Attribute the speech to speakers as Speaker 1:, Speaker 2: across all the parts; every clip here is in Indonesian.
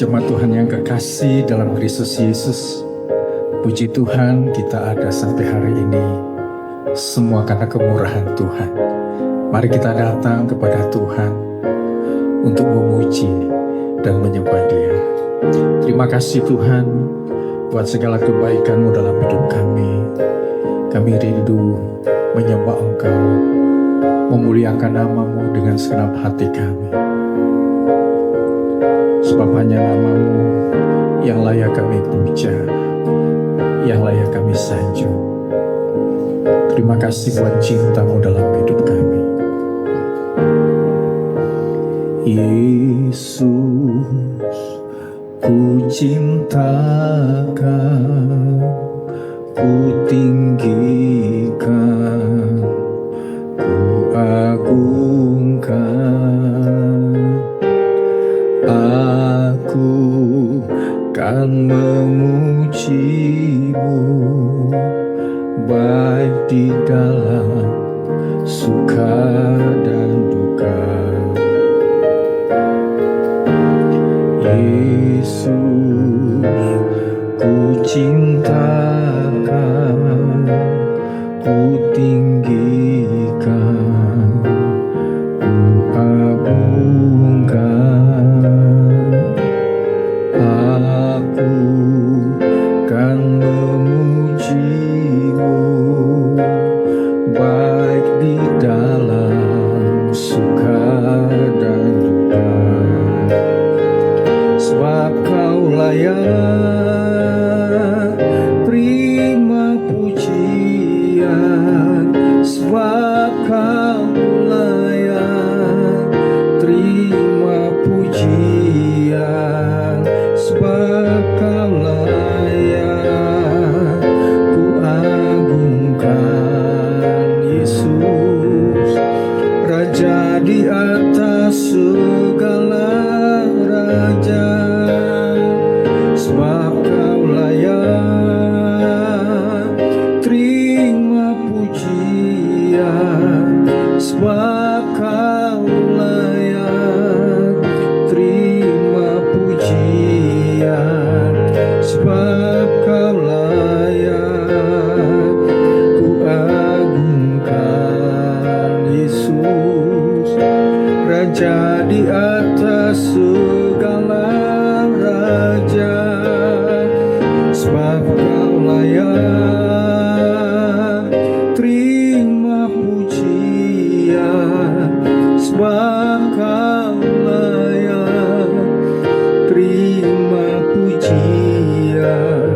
Speaker 1: Jemaat Tuhan yang kekasih dalam Kristus Yesus, puji Tuhan kita ada sampai hari ini, semua karena kemurahan Tuhan. Mari kita datang kepada Tuhan untuk memuji dan menyembah Dia. Terima kasih Tuhan buat segala kebaikan-Mu dalam hidup kami. Kami rindu menyembah Engkau, memuliakan nama-Mu dengan segenap hati kami. Sebab hanya nama-Mu yang layak kami puja, yang layak kami sanjung. Terima kasih buat cinta-Mu dalam hidup kami. Yesus, ku cinta Kau, ku tinggikan, ku agungkan. Aku kan memuji-Mu, baik di dalam suka dan duka. Yesus, ku cinta Kau, ku tinggikan, ku agungkan. Aku kan memuji-Mu, baik di dalam suka dan duka. Sebab Kau layak terima pujian, sebab Kau layak terima pujian, sebab Kau layak ku agungkan. Yesus, Raja di atas segala raja, sebab Kau layak terima pujian, sebab Kau layak terima pujian, sebab Kau layak ku agungkan. Yesus, Raja di atas segala raja, sebab Kau layak terima pujian, sebab Kau layak terima pujian,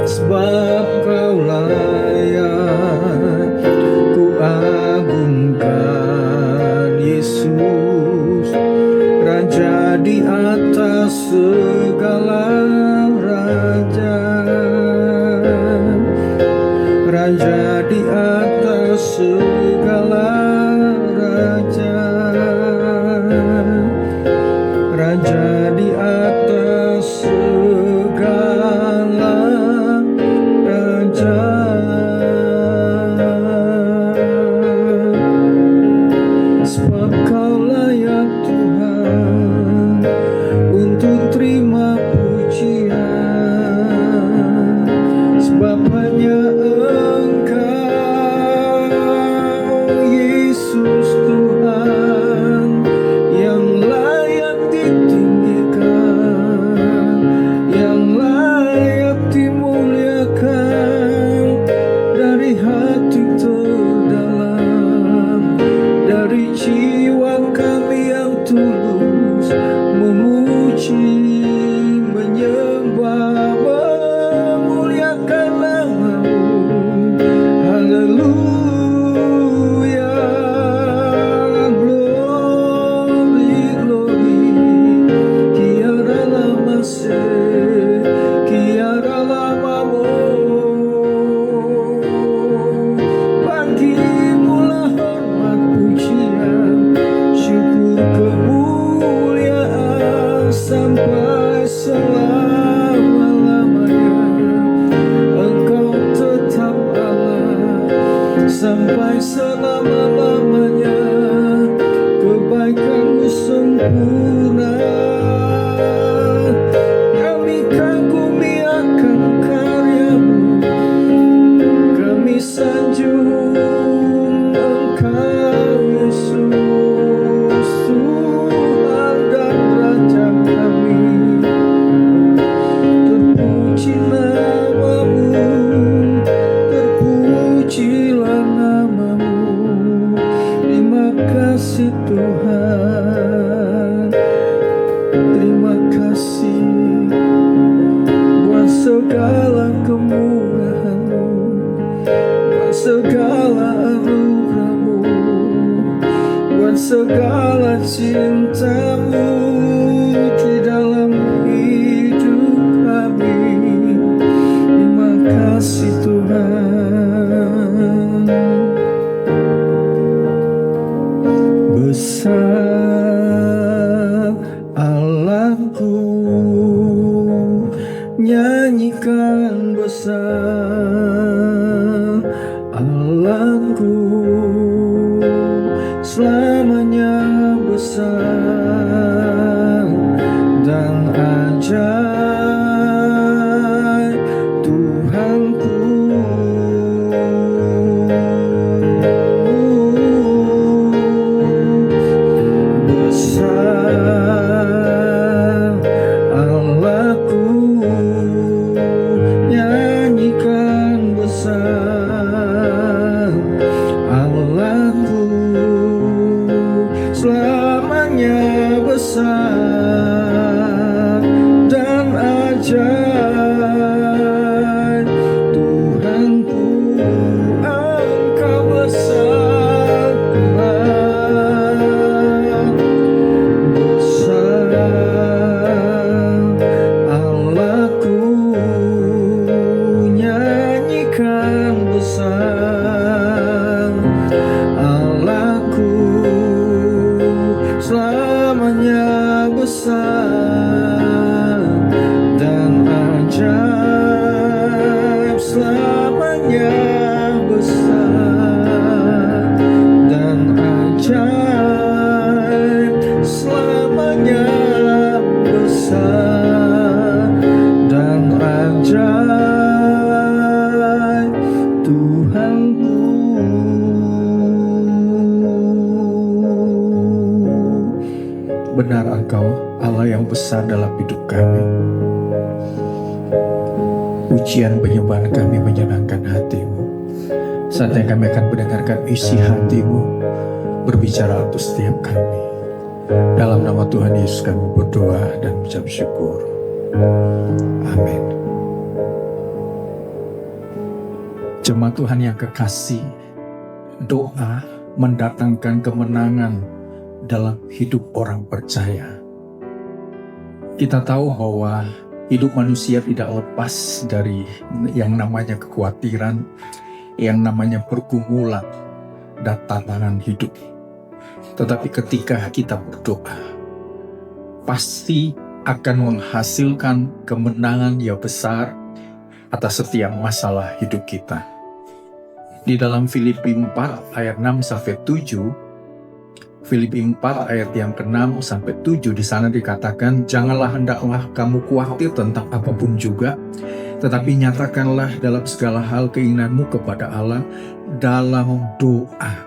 Speaker 1: sebab Kau layak ku agungkan. Yesus, Raja di atas segala raja. kagumi akan karya-Mu. Kami sanjung Engkau Yesus, Tuhan dan Raja kami. Terpujilah nama-Mu, terima kasih Tuhan. Terima kasih buat segala kemurahan-Mu, buat segala anugerah-Mu, buat segala cinta-Mu di dalam hidup kami. Terima kasih Tuhan. Besar Allahku, nyanyikan besar Allahku, selamanya besar dan ajaib Tuhanku. Besar Allahku, nyanyikan besar Allahku, selamanya besar dan ajaib Tuhanku. Engkau besar Tuhan. Besar Allahku, nyanyikan besar Allahku, selamanya besar dan ajaib. Selamanya besar dan ajaib. Selamanya besar dan ajaib Tuhanku. Benar Engkau Allah yang besar dalam hidup kami. Pujian penyembahan kami menyenangkan hati-Mu. Saatnya kami akan mendengarkan isi hati-Mu berbicara untuk setiap kami. Dalam nama Tuhan Yesus kami berdoa dan mengucap syukur. Amin. Jemaat Tuhan yang kekasih, doa mendatangkan kemenangan dalam hidup orang percaya. Kita tahu bahwa hidup manusia tidak lepas dari yang namanya kekhawatiran, yang namanya pergumulan dan tantangan hidup. Tetapi ketika kita berdoa, pasti akan menghasilkan kemenangan yang besar atas setiap masalah hidup kita. Di dalam Filipi 4 ayat 6-7, Filipi 4 ayat yang ke-6 sampai 7, di sana dikatakan, janganlah hendaklah kamu khawatir tentang apapun juga, tetapi nyatakanlah dalam segala hal keinginanmu kepada Allah dalam doa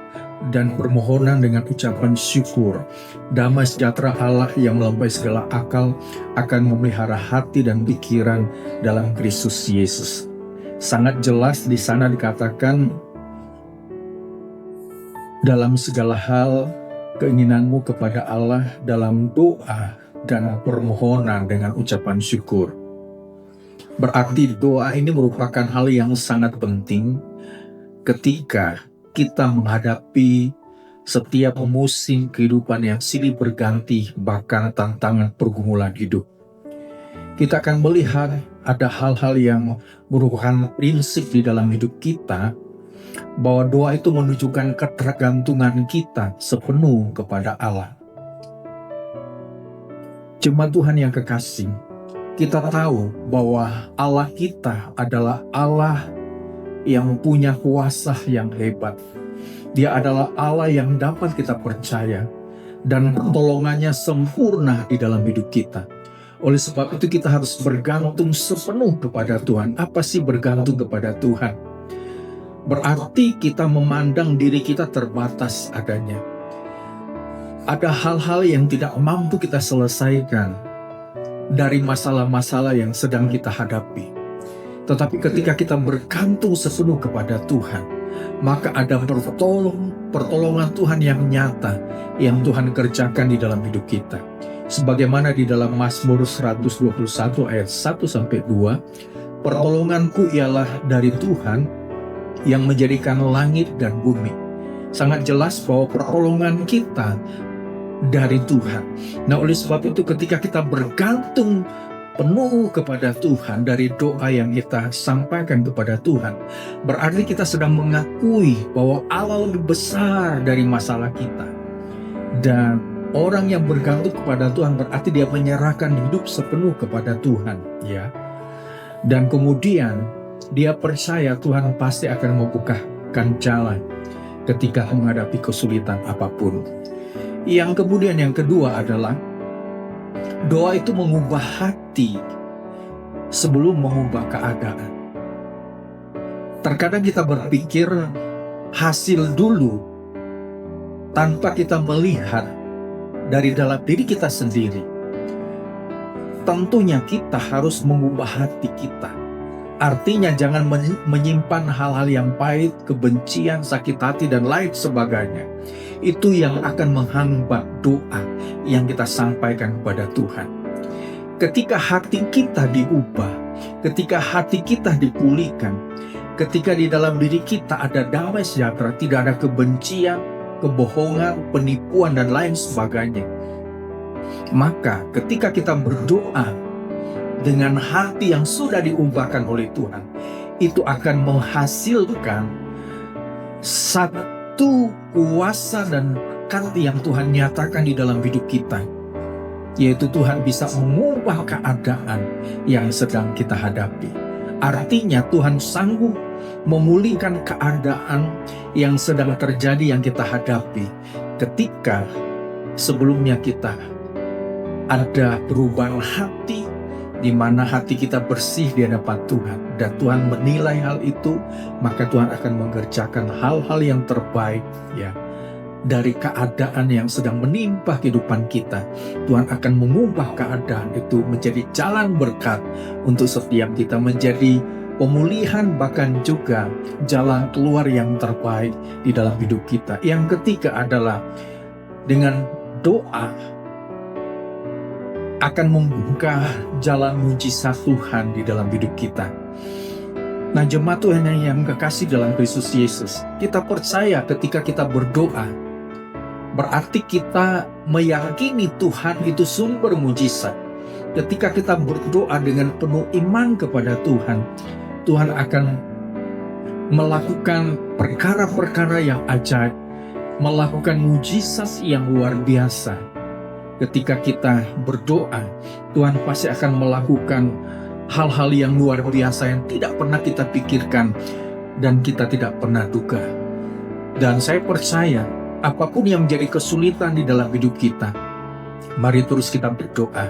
Speaker 1: dan permohonan dengan ucapan syukur. Damai sejahtera Allah yang melampaui segala akal akan memelihara hati dan pikiran dalam Kristus Yesus. Sangat jelas di sana dikatakan, dalam segala hal keinginanmu kepada Allah dalam doa dan permohonan dengan ucapan syukur. Berarti doa ini merupakan hal yang sangat penting ketika kita menghadapi setiap musim kehidupan yang silih berganti, bahkan tantangan pergumulan hidup. Kita akan melihat ada hal-hal yang merupakan prinsip di dalam hidup kita, bahwa doa itu menunjukkan ketergantungan kita sepenuh kepada Allah. Jemaat Tuhan yang kekasih, kita tahu bahwa Allah kita adalah Allah yang punya kuasa yang hebat. Dia adalah Allah yang dapat kita percaya, dan pertolongannya sempurna di dalam hidup kita. Oleh sebab itu kita harus bergantung sepenuh kepada Tuhan. Apa sih bergantung kepada Tuhan? Berarti kita memandang diri kita terbatas adanya. Ada hal-hal yang tidak mampu kita selesaikan dari masalah-masalah yang sedang kita hadapi. Tetapi ketika kita bergantung sepenuh kepada Tuhan, maka ada pertolongan Tuhan yang nyata yang Tuhan kerjakan di dalam hidup kita. Sebagaimana di dalam Mazmur 121 ayat 1-2, pertolonganku ialah dari Tuhan yang menjadikan langit dan bumi. Sangat jelas bahwa pertolongan kita dari Tuhan. Nah, oleh sebab itu ketika kita bergantung penuh kepada Tuhan dari doa yang kita sampaikan kepada Tuhan, berarti kita sedang mengakui bahwa Allah lebih besar dari masalah kita. Dan orang yang bergantung kepada Tuhan berarti dia menyerahkan hidup sepenuh kepada Tuhan, ya. Dan kemudian dia percaya Tuhan pasti akan membukakan jalan ketika menghadapi kesulitan apapun. Yang kemudian yang kedua adalah doa itu mengubah hati sebelum mengubah keadaan. Terkadang kita berpikir hasil dulu tanpa kita melihat dari dalam diri kita sendiri. Tentunya kita harus mengubah hati kita. Artinya jangan menyimpan hal-hal yang pahit, kebencian, sakit hati, dan lain sebagainya. Itu yang akan menghambat doa yang kita sampaikan kepada Tuhan. Ketika hati kita diubah, ketika hati kita dipulihkan, ketika di dalam diri kita ada damai sejahtera, tidak ada kebencian, kebohongan, penipuan, dan lain sebagainya, maka ketika kita berdoa dengan hati yang sudah diubahkan oleh Tuhan, itu akan menghasilkan satu kuasa dan berkat yang Tuhan nyatakan di dalam hidup kita, yaitu Tuhan bisa mengubah keadaan yang sedang kita hadapi. Artinya Tuhan sanggup memulihkan keadaan yang sedang terjadi yang kita hadapi ketika sebelumnya kita ada perubahan hati, di mana hati kita bersih di hadapan Tuhan, dan Tuhan menilai hal itu, maka Tuhan akan mengerjakan hal-hal yang terbaik, ya, dari keadaan yang sedang menimpa kehidupan kita. Tuhan akan mengubah keadaan itu menjadi jalan berkat untuk setiap kita, menjadi pemulihan, bahkan juga jalan keluar yang terbaik di dalam hidup kita. Yang ketiga adalah dengan doa akan membuka jalan mujizat Tuhan di dalam hidup kita. Nah, jemaat Tuhan yang kekasih dalam Kristus Yesus, kita percaya ketika kita berdoa, berarti kita meyakini Tuhan itu sumber mujizat. Ketika kita berdoa dengan penuh iman kepada Tuhan, Tuhan akan melakukan perkara-perkara yang ajaib, melakukan mujizat yang luar biasa. Ketika kita berdoa, Tuhan pasti akan melakukan hal-hal yang luar biasa yang tidak pernah kita pikirkan dan kita tidak pernah duga. Dan saya percaya apapun yang menjadi kesulitan di dalam hidup kita, mari terus kita berdoa,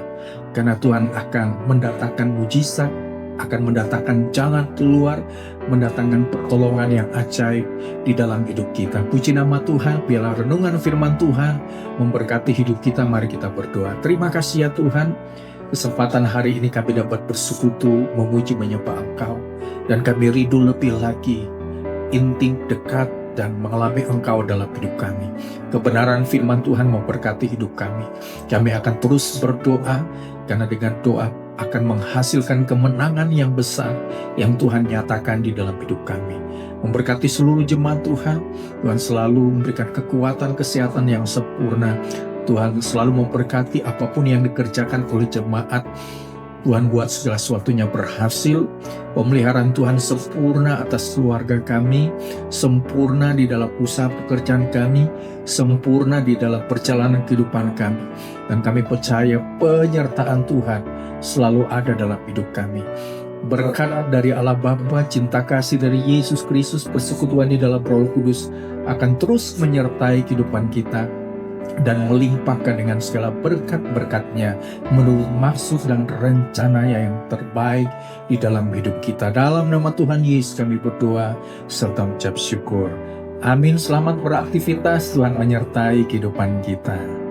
Speaker 1: karena Tuhan akan mendatangkan mujizat, akan mendatangkan jalan keluar, mendatangkan pertolongan yang ajaib di dalam hidup kita. Puji nama Tuhan, biarlah renungan firman Tuhan memberkati hidup kita. Mari kita berdoa. Terima kasih ya Tuhan, kesempatan hari ini kami dapat bersekutu, memuji, menyembah Engkau, dan kami rindu lebih lagi intim, dekat, dan mengalami Engkau dalam hidup kami. Kebenaran firman Tuhan memberkati hidup kami. Kami akan terus berdoa, karena dengan doa akan menghasilkan kemenangan yang besar yang Tuhan nyatakan di dalam hidup kami. Memberkati seluruh jemaat Tuhan. Tuhan selalu memberikan kekuatan, kesehatan yang sempurna. Tuhan selalu memberkati apapun yang dikerjakan oleh jemaat. Tuhan buat segala sesuatunya berhasil. Pemeliharaan Tuhan sempurna atas keluarga kami, sempurna di dalam usaha pekerjaan kami, sempurna di dalam perjalanan kehidupan kami. Dan kami percaya penyertaan Tuhan selalu ada dalam hidup kami. Berkat dari Allah Bapa, cinta kasih dari Yesus Kristus, persekutuan di dalam Roh Kudus akan terus menyertai kehidupan kita dan melimpahkan dengan segala berkat-berkat-Nya menurut maksud dan rencananya yang terbaik di dalam hidup kita. Dalam nama Tuhan Yesus kami berdoa serta mengucap syukur. Amin. Selamat beraktivitas, Tuhan menyertai kehidupan kita.